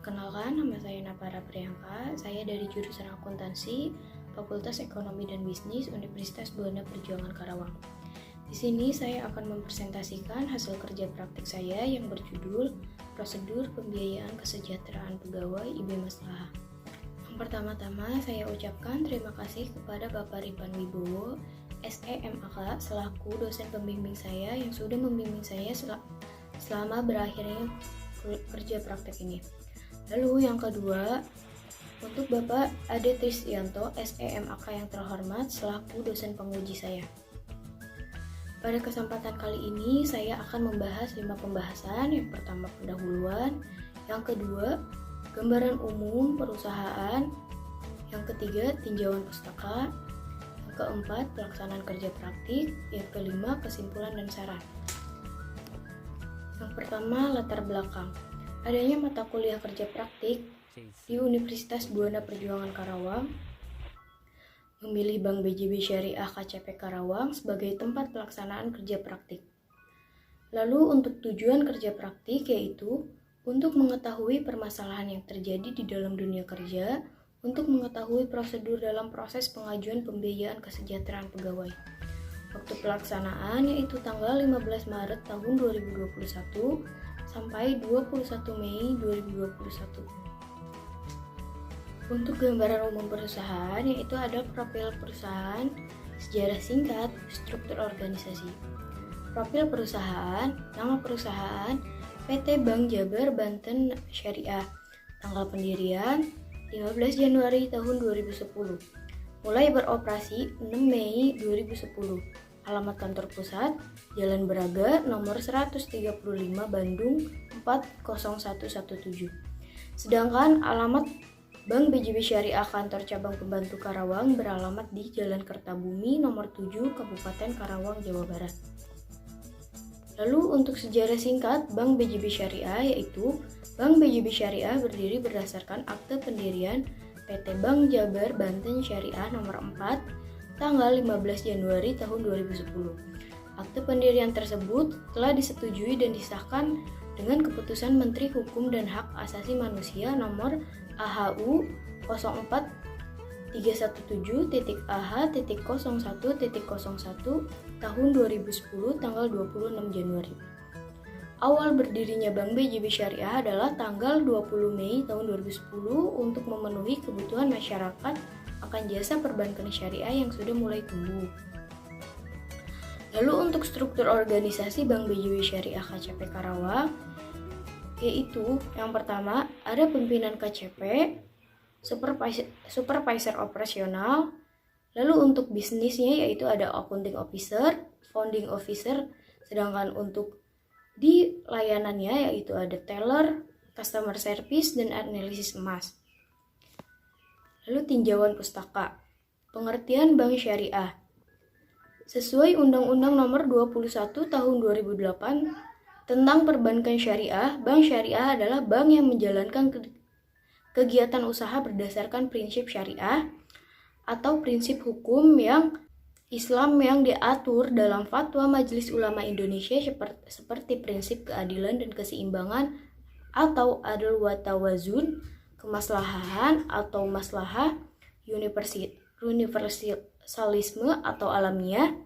Perkenalkan, nama saya Napara Priyanka. Saya dari jurusan Akuntansi, Fakultas Ekonomi dan Bisnis, Universitas Buana Perjuangan Karawang. Di sini saya akan mempresentasikan hasil kerja praktik saya yang berjudul Prosedur Pembiayaan Kesejahteraan Pegawai IB Maslahah. Yang pertama-tama saya ucapkan terima kasih kepada Bapak Ripan Wibowo, SEMAK, selaku dosen pembimbing saya yang sudah membimbing saya selama berakhirnya kerja praktek ini. Lalu yang kedua, untuk Bapak Ade Trisyanto, SEMAK yang terhormat, selaku dosen penguji saya. Pada kesempatan kali ini, saya akan membahas 5 pembahasan. Yang pertama, pendahuluan. Yang kedua, gambaran umum perusahaan. Yang ketiga, tinjauan pustaka. Yang keempat, pelaksanaan kerja praktik. Yang kelima, kesimpulan dan saran. Yang pertama, latar belakang. Adanya mata kuliah kerja praktik di Universitas Buana Perjuangan Karawang memilih Bank BJB Syariah KCP Karawang sebagai tempat pelaksanaan kerja praktik. Lalu untuk tujuan kerja praktik yaitu untuk mengetahui permasalahan yang terjadi di dalam dunia kerja, untuk mengetahui prosedur dalam proses pengajuan pembiayaan kesejahteraan pegawai. Waktu pelaksanaan yaitu tanggal 15 Maret tahun 2021 sampai 21 Mei 2021. Untuk gambaran umum perusahaan yaitu ada profil perusahaan, sejarah singkat, struktur organisasi. Profil perusahaan, nama perusahaan, PT Bank Jabar Banten Syariah. Tanggal pendirian 15 Januari tahun 2010. Mulai beroperasi 6 Mei 2010. Alamat kantor pusat, Jalan Braga, nomor 135 Bandung 40117. Sedangkan alamat Bank BJB Syariah Kantor Cabang Pembantu Karawang beralamat di Jalan Kertabumi nomor 7 Kabupaten Karawang, Jawa Barat. Lalu untuk sejarah singkat Bank BJB Syariah yaitu Bank BJB Syariah berdiri berdasarkan akte pendirian PT Bank Jabar Banten Syariah nomor 4 tanggal 15 Januari tahun 2010. Akte pendirian tersebut telah disetujui dan disahkan dengan keputusan Menteri Hukum dan Hak Asasi Manusia nomor AHU 04.317.AH.01.01 tahun 2010 tanggal 26 Januari. Awal berdirinya Bank BJB Syariah adalah tanggal 20 Mei tahun 2010 untuk memenuhi kebutuhan masyarakat akan jasa perbankan syariah yang sudah mulai tumbuh. Lalu untuk struktur organisasi Bank BJB Syariah KCP Karawang yaitu yang pertama ada pimpinan KCP, supervisor operasional, lalu untuk bisnisnya yaitu ada accounting officer, founding officer, sedangkan untuk di layanannya yaitu ada teller, customer service, dan analisis emas. Lalu tinjauan pustaka, pengertian bank syariah. Sesuai Undang-Undang Nomor 21 Tahun 2008 tentang perbankan syariah, bank syariah adalah bank yang menjalankan kegiatan usaha berdasarkan prinsip syariah atau prinsip hukum yang Islam yang diatur dalam Fatwa Majelis Ulama Indonesia seperti prinsip keadilan dan keseimbangan atau adl wa tawazun, kemaslahan atau maslahah, universalisme atau alamiah,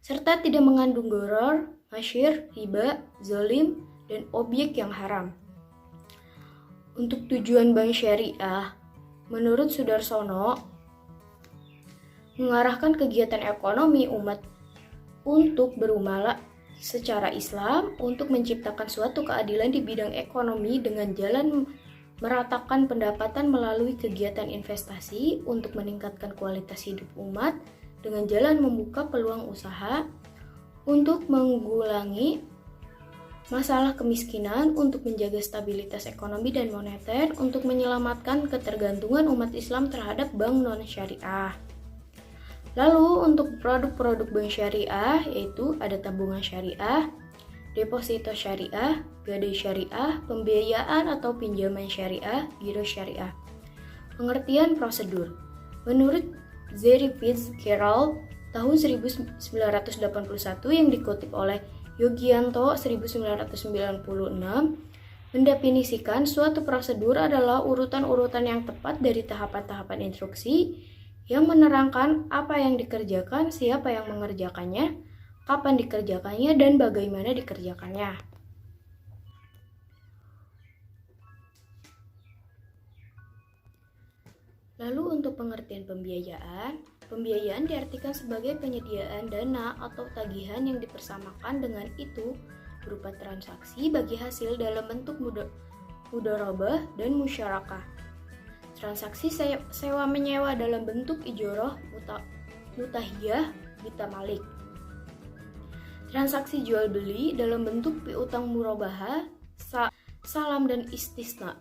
serta tidak mengandung gharar, masyir, riba, zalim, dan objek yang haram. Untuk tujuan bank syariah, menurut Sudarsono, mengarahkan kegiatan ekonomi umat untuk berumulah secara Islam, untuk menciptakan suatu keadilan di bidang ekonomi dengan jalan meratakan pendapatan melalui kegiatan investasi, untuk meningkatkan kualitas hidup umat dengan jalan membuka peluang usaha, untuk menggulangi masalah kemiskinan, untuk menjaga stabilitas ekonomi dan moneter, untuk menyelamatkan ketergantungan umat Islam terhadap bank non-syariah. Lalu untuk produk-produk bank syariah yaitu ada tabungan syariah, deposito syariah, gadai syariah, pembiayaan atau pinjaman syariah, giro syariah. Pengertian prosedur. Menurut Zeri Fitzgerald tahun 1981 yang dikutip oleh Yogianto 1996, Mendefinisikan suatu prosedur adalah urutan-urutan yang tepat dari tahapan-tahapan instruksi yang menerangkan apa yang dikerjakan, siapa yang mengerjakannya, kapan dikerjakannya, dan bagaimana dikerjakannya. Lalu untuk pengertian pembiayaan diartikan sebagai penyediaan dana atau tagihan yang dipersamakan dengan itu berupa transaksi bagi hasil dalam bentuk mudharabah dan musyarakah. Transaksi sewa menyewa dalam bentuk ijoroh, mutahiyah, bita malik. Transaksi jual beli dalam bentuk piutang murabaha, salam dan istisna.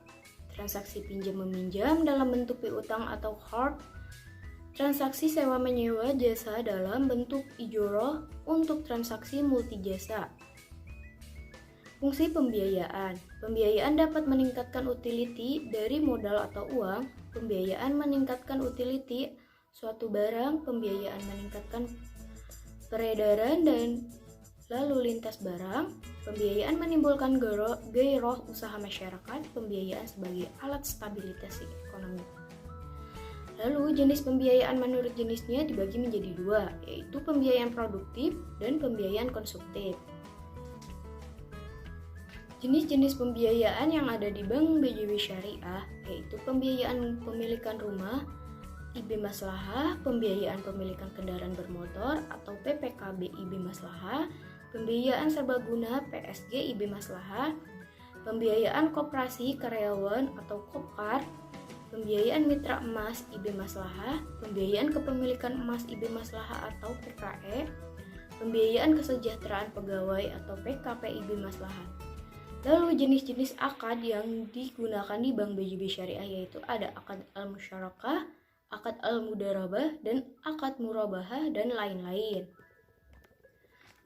Transaksi pinjam meminjam dalam bentuk piutang atau qard. Transaksi sewa menyewa jasa dalam bentuk ijoroh untuk transaksi multijasa. Fungsi pembiayaan. Pembiayaan dapat meningkatkan utility dari modal atau uang. Pembiayaan meningkatkan utility suatu barang. Pembiayaan meningkatkan peredaran dan lalu lintas barang. Pembiayaan menimbulkan gairah usaha masyarakat. Pembiayaan sebagai alat stabilitas ekonomi. Lalu jenis pembiayaan menurut jenisnya dibagi menjadi dua, yaitu pembiayaan produktif dan pembiayaan konsumtif. Jenis-jenis pembiayaan yang ada di Bank BJB Syariah yaitu pembiayaan pemilikan rumah, IB Maslahah, pembiayaan pemilikan kendaraan bermotor atau PPKB IB Maslahah, pembiayaan serbaguna PSG IB Maslahah, pembiayaan koperasi karyawan atau Kopkar, pembiayaan mitra emas IB Maslahah, pembiayaan kepemilikan emas IB Maslahah atau PKE, pembiayaan kesejahteraan pegawai atau PKP IB Maslahah. Lalu jenis-jenis akad yang digunakan di Bank BJB Syariah yaitu ada akad al-musyarakah, akad al-mudharabah, dan akad murabahah, dan lain-lain.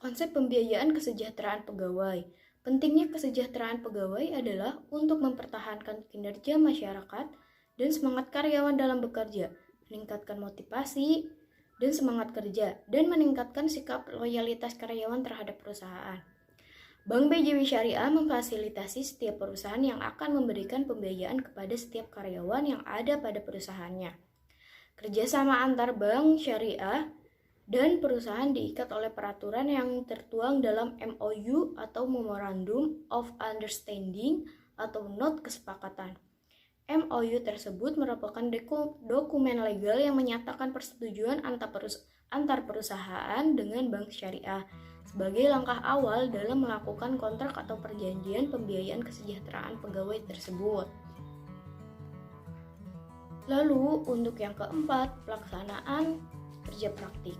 Konsep pembiayaan kesejahteraan pegawai. Pentingnya kesejahteraan pegawai adalah untuk mempertahankan kinerja masyarakat dan semangat karyawan dalam bekerja, meningkatkan motivasi dan semangat kerja, dan meningkatkan sikap loyalitas karyawan terhadap perusahaan. Bank BJB Syariah memfasilitasi setiap perusahaan yang akan memberikan pembiayaan kepada setiap karyawan yang ada pada perusahaannya. Kerjasama antar bank syariah dan perusahaan diikat oleh peraturan yang tertuang dalam MOU atau Memorandum of Understanding atau not kesepakatan. MOU tersebut merupakan dokumen legal yang menyatakan persetujuan antar perusahaan dengan bank syariah sebagai langkah awal dalam melakukan kontrak atau perjanjian pembiayaan kesejahteraan pegawai tersebut. Lalu untuk yang keempat, pelaksanaan kerja praktik.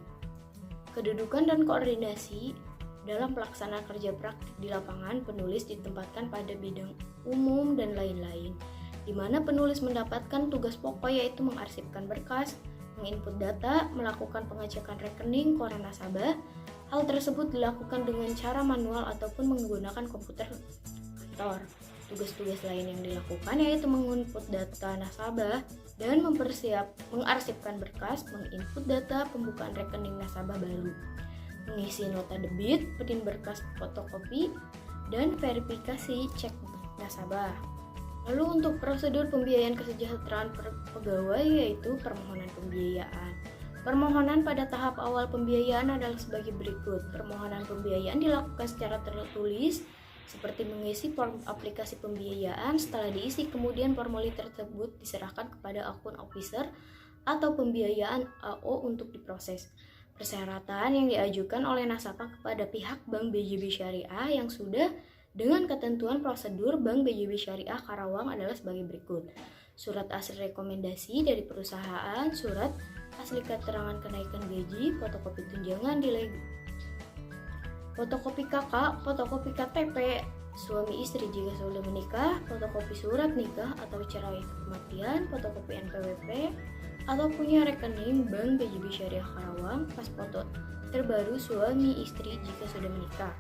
Kedudukan dan koordinasi dalam pelaksanaan kerja praktik di lapangan, penulis ditempatkan pada bidang umum dan lain-lain, di mana penulis mendapatkan tugas pokok yaitu mengarsipkan berkas, menginput data, melakukan pengecekan rekening koran nasabah. Hal tersebut dilakukan dengan cara manual ataupun menggunakan komputer kantor. Tugas-tugas lain yang dilakukan yaitu menginput data nasabah dan mengarsipkan berkas, menginput data pembukaan rekening nasabah baru, mengisi nota debit, print berkas fotokopi, dan verifikasi cek nasabah. Lalu untuk prosedur pembiayaan kesejahteraan pegawai yaitu permohonan pembiayaan. Permohonan pada tahap awal pembiayaan adalah sebagai berikut. Permohonan pembiayaan dilakukan secara tertulis seperti mengisi form aplikasi pembiayaan. Setelah diisi, kemudian formulir tersebut diserahkan kepada akun officer atau pembiayaan AO untuk diproses. Persyaratan yang diajukan oleh nasabah kepada pihak Bank BJB Syariah yang sudah dengan ketentuan prosedur Bank BJB Syariah Karawang adalah sebagai berikut. Surat asli rekomendasi dari perusahaan, surat asli keterangan kenaikan gaji, fotokopi tunjangan fotokopi KK, fotokopi KTP suami istri jika sudah menikah, fotokopi surat nikah atau cerai kematian, fotokopi NPWP atau punya rekening Bank BJB Syariah Karawang, pas foto terbaru suami istri jika sudah menikah.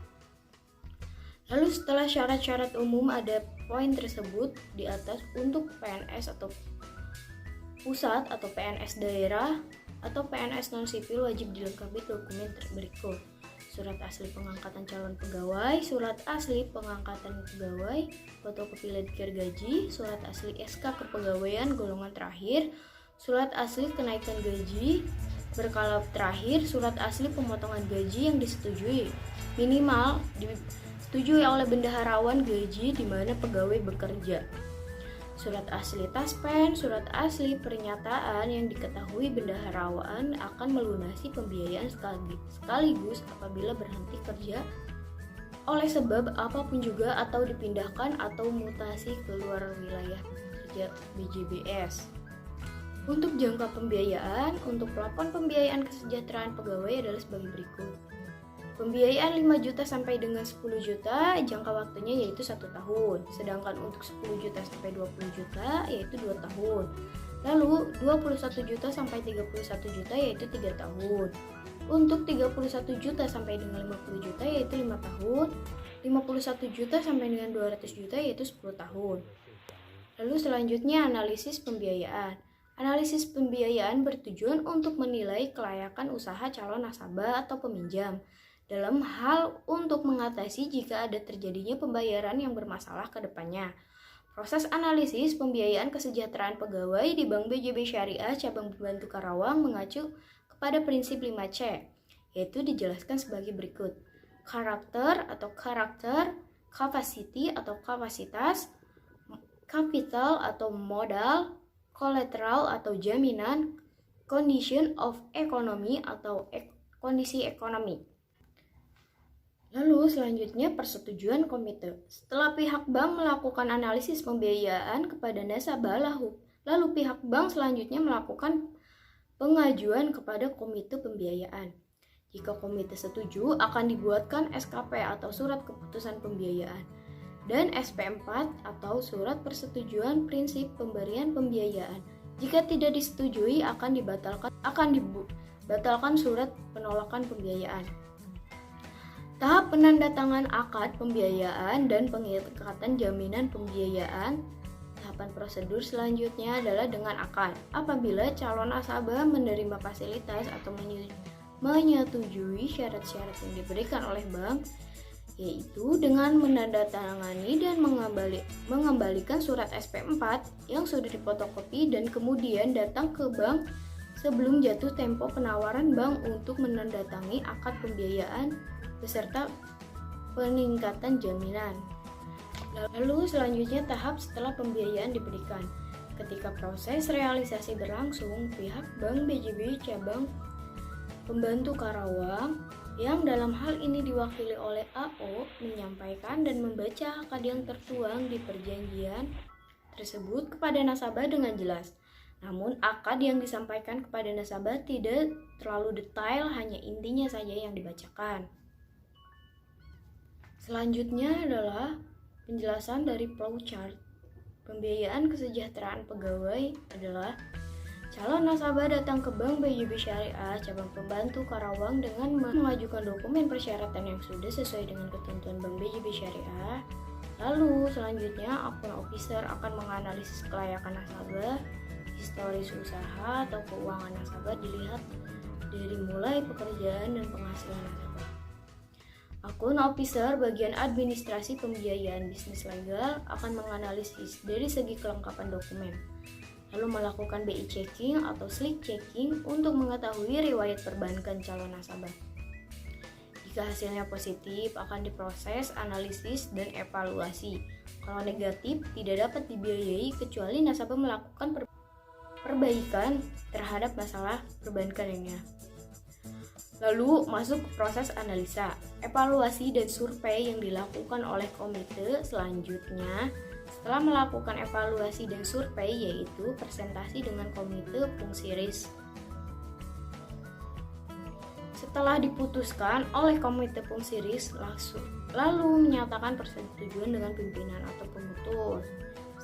Lalu setelah syarat-syarat umum ada poin tersebut di atas untuk PNS atau pusat atau PNS daerah atau PNS non-sipil wajib dilengkapi dokumen berikut. surat asli pengangkatan calon pegawai, surat asli pengangkatan pegawai, fotokopi letter gaji, surat asli SK kepegawaian golongan terakhir, surat asli kenaikan gaji berkala terakhir, surat asli pemotongan gaji yang disetujui minimal disetujui oleh bendaharawan gaji di mana pegawai bekerja. Surat asli taspen, surat asli pernyataan yang diketahui bendaharawan akan melunasi pembiayaan sekaligus apabila berhenti kerja oleh sebab apapun juga atau dipindahkan atau mutasi keluar wilayah kerja BJBS. Untuk jangka pembiayaan, untuk plafon pembiayaan kesejahteraan pegawai adalah sebagai berikut. Pembiayaan 5 juta sampai dengan 10 juta, jangka waktunya yaitu 1 tahun. Sedangkan untuk 10 juta sampai 20 juta yaitu 2 tahun. Lalu 21 juta sampai 31 juta yaitu 3 tahun. Untuk 31 juta sampai dengan 50 juta yaitu 5 tahun. 51 juta sampai dengan 200 juta yaitu 10 tahun. Lalu selanjutnya analisis pembiayaan. Analisis pembiayaan bertujuan untuk menilai kelayakan usaha calon nasabah atau peminjam dalam hal untuk mengatasi jika ada terjadinya pembayaran yang bermasalah ke depannya. Proses analisis pembiayaan kesejahteraan pegawai di Bank BJB Syariah Cabang Pembantu Karawang mengacu kepada prinsip 5C, yaitu dijelaskan sebagai berikut. Karakter, capacity atau kapasitas, capital atau modal, collateral atau jaminan, condition of economy atau kondisi ekonomi. Lalu selanjutnya persetujuan komite. Setelah pihak bank melakukan analisis pembiayaan kepada nasabah, lalu pihak bank selanjutnya melakukan pengajuan kepada komite pembiayaan. Jika komite setuju, akan dibuatkan SKP atau surat keputusan pembiayaan dan SP4 atau surat persetujuan prinsip pemberian pembiayaan. Jika tidak disetujui, akan dibatalkan surat penolakan pembiayaan. Tahap penandatangan akad pembiayaan dan pengikatan jaminan pembiayaan. Tahapan prosedur selanjutnya adalah dengan akad. Apabila calon nasabah menerima fasilitas atau menyetujui syarat-syarat yang diberikan oleh bank, yaitu dengan menandatangani dan mengembalikan surat SP4 yang sudah difotokopi dan kemudian datang ke bank sebelum jatuh tempo penawaran bank untuk menandatangani akad pembiayaan beserta peningkatan jaminan. Lalu selanjutnya tahap setelah pembiayaan diberikan. Ketika proses realisasi berlangsung, pihak Bank BJB Cabang Pembantu Karawang yang dalam hal ini diwakili oleh AO menyampaikan dan membaca akad yang tertuang di perjanjian tersebut kepada nasabah dengan jelas. Namun akad yang disampaikan kepada nasabah tidak terlalu detail, hanya intinya saja yang dibacakan. Selanjutnya adalah penjelasan dari flowchart. Pembiayaan kesejahteraan pegawai adalah calon nasabah datang ke Bank BJB Syariah Cabang Pembantu Karawang dengan mengajukan dokumen persyaratan yang sudah sesuai dengan ketentuan Bank BJB Syariah. Lalu selanjutnya akun officer akan menganalisis kelayakan nasabah, historis usaha atau keuangan nasabah dilihat dari mulai pekerjaan dan penghasilan nasabah. Akun officer bagian administrasi pembiayaan bisnis legal akan menganalisis dari segi kelengkapan dokumen, lalu melakukan BI checking atau slick checking untuk mengetahui riwayat perbankan calon nasabah. Jika hasilnya positif, akan diproses analisis dan evaluasi. Kalau negatif, tidak dapat dibiayai kecuali nasabah melakukan perbaikan terhadap masalah perbankannya. Lalu masuk ke proses analisa, evaluasi dan survei yang dilakukan oleh komite. Selanjutnya, setelah melakukan evaluasi dan survei, yaitu presentasi dengan komite fungsi risk. Setelah diputuskan oleh komite fungsi risk, lalu menyatakan persetujuan dengan pimpinan atau pemutus.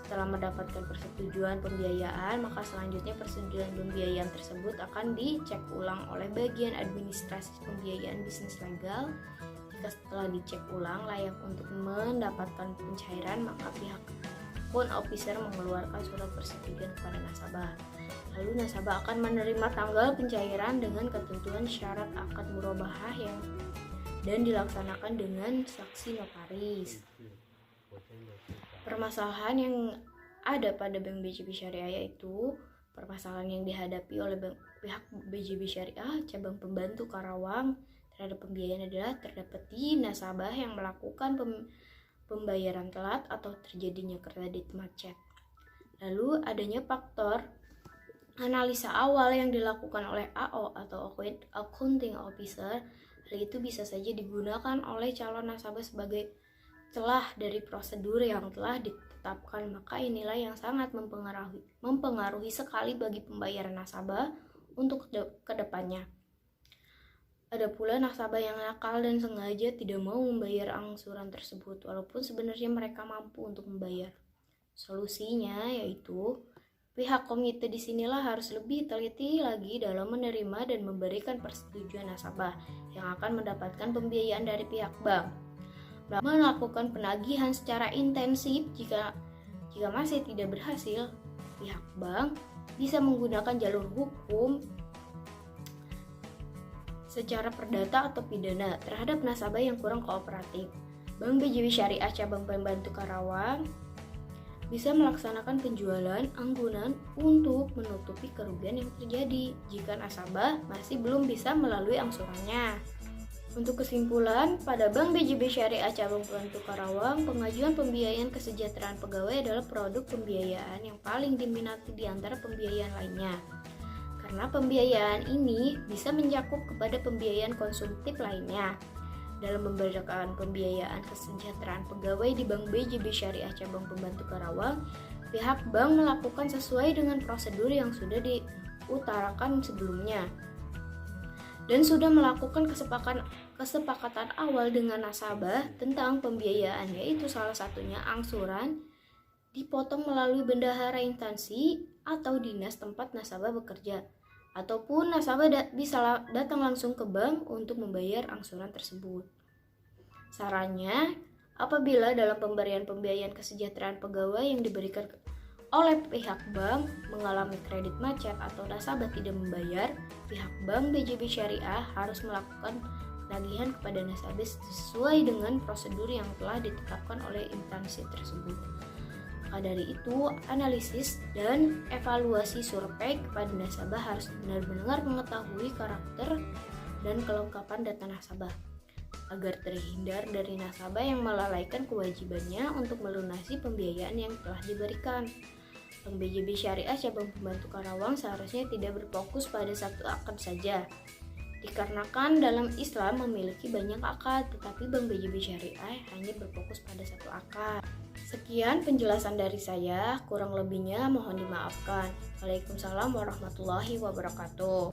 Setelah mendapatkan persetujuan pembiayaan, maka selanjutnya persetujuan pembiayaan tersebut akan dicek ulang oleh bagian administrasi pembiayaan bisnis legal. Jika setelah dicek ulang layak untuk mendapatkan pencairan, maka pihak akun officer mengeluarkan surat persetujuan kepada nasabah. Lalu nasabah akan menerima tanggal pencairan dengan ketentuan syarat akad murabahah yang dan dilaksanakan dengan saksi notaris. Permasalahan yang ada pada Bank BJB Syariah yaitu permasalahan yang dihadapi oleh pihak BJB Syariah cabang pembantu Karawang terhadap pembiayaan adalah terdapat nasabah yang melakukan pembayaran telat atau terjadinya kredit macet. Lalu adanya faktor analisa awal yang dilakukan oleh AO atau Accounting Officer. Hal itu bisa saja digunakan oleh calon nasabah sebagai celah dari prosedur yang telah ditetapkan, maka inilah yang sangat mempengaruhi sekali bagi pembayaran nasabah untuk kedepannya. Ada pula nasabah yang nakal dan sengaja tidak mau membayar angsuran tersebut, walaupun sebenarnya mereka mampu untuk membayar. Solusinya yaitu pihak komite disinilah harus lebih teliti lagi dalam menerima dan memberikan persetujuan nasabah yang akan mendapatkan pembiayaan dari pihak bank. Melakukan penagihan secara intensif. Jika masih tidak berhasil, pihak bank bisa menggunakan jalur hukum secara perdata atau pidana terhadap nasabah yang kurang kooperatif. Bank BJB Syariah cabang pembantu Karawang bisa melaksanakan penjualan anggunan untuk menutupi kerugian yang terjadi jika nasabah masih belum bisa melalui angsurannya. Untuk kesimpulan, pada Bank BJB Syariah cabang pembantu Karawang, pengajuan pembiayaan kesejahteraan pegawai adalah produk pembiayaan yang paling diminati di antara pembiayaan lainnya. Karena pembiayaan ini bisa mencakup kepada pembiayaan konsumtif lainnya. Dalam memberikan pembiayaan kesejahteraan pegawai di Bank BJB Syariah cabang pembantu Karawang, pihak bank melakukan sesuai dengan prosedur yang sudah diutarakan sebelumnya dan sudah melakukan kesepakatan awal dengan nasabah tentang pembiayaan, yaitu salah satunya angsuran dipotong melalui bendahara instansi atau dinas tempat nasabah bekerja, ataupun nasabah bisa datang langsung ke bank untuk membayar angsuran tersebut. Sarannya, apabila dalam pemberian pembiayaan kesejahteraan pegawai yang diberikan oleh pihak bank mengalami kredit macet atau nasabah tidak membayar, pihak Bank BJB Syariah harus melakukan penagihan kepada nasabah sesuai dengan prosedur yang telah ditetapkan oleh instansi tersebut. Maka dari itu, analisis dan evaluasi survei kepada nasabah harus benar-benar mengetahui karakter dan kelengkapan data nasabah agar terhindar dari nasabah yang melalaikan kewajibannya untuk melunasi pembiayaan yang telah diberikan. Bank BJB Syariah cabang pembantu Karawang seharusnya tidak berfokus pada satu akad saja, dikarenakan dalam Islam memiliki banyak akad, tetapi Bank BJB Syariah hanya berfokus pada satu akad. Sekian penjelasan dari saya, kurang lebihnya mohon dimaafkan. Waalaikumsalam warahmatullahi wabarakatuh.